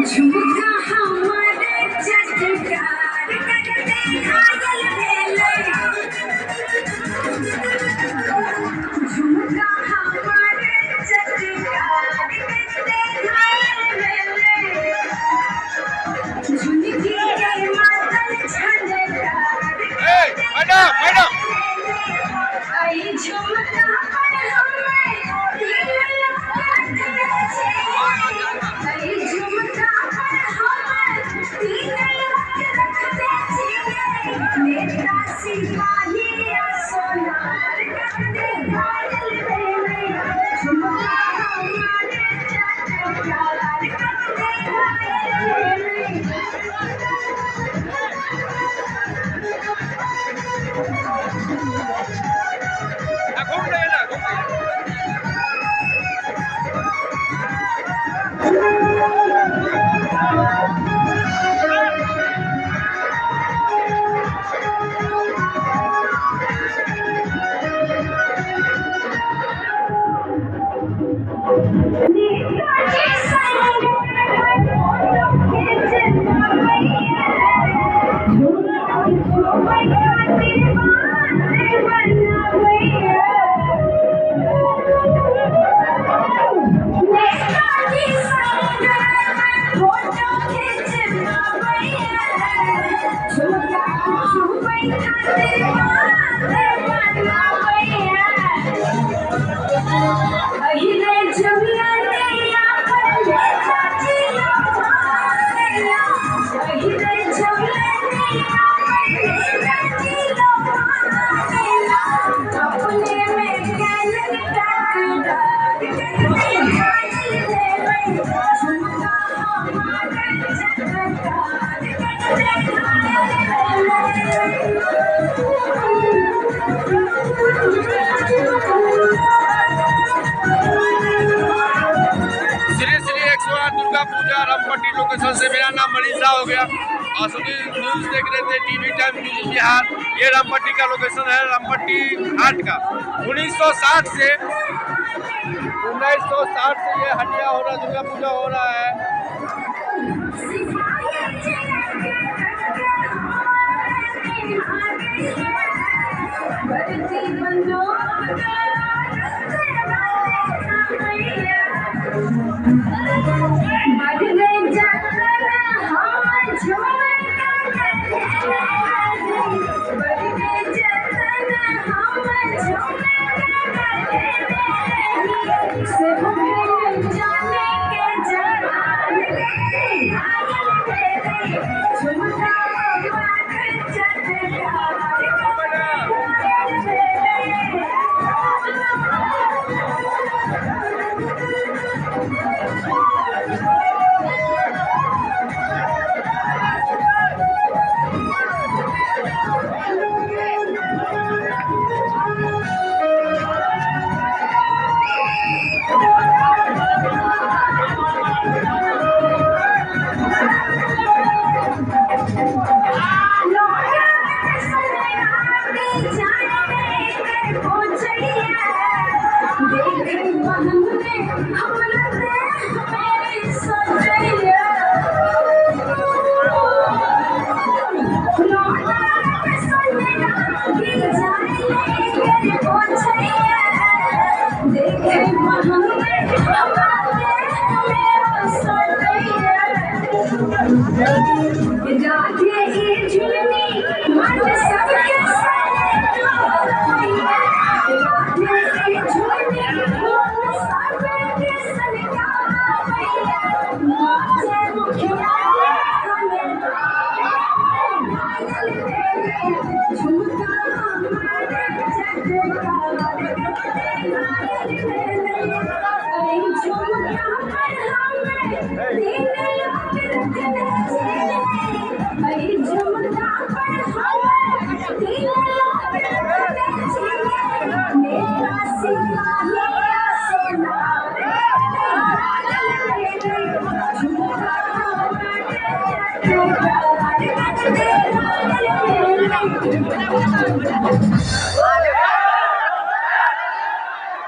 झुमका हमारे चटकार करते घायल भेलै झुमका हमारे चटकार करते घायल भेलै झुमकी के मातल झनकार मैडम मैडम आई झुमका पर हमें दिल लगते छे आई झुमका पर हमें दिल लगते छे नेता सिपाही सोनार करते घायल भेलै झुमका हमारे चटकार करते घायल दुर्गा पूजा रामपट्टी लोकेशन से मेरा नाम मनीष झा हो गया और सभी न्यूज देख रहे थे टीवी टाइम न्यूज बिहार। ये रामपट्टी का लोकेशन है, रामपट्टी हाट का 1960 से ये हटिया हो रहा, दुर्गा पूजा हो रहा है।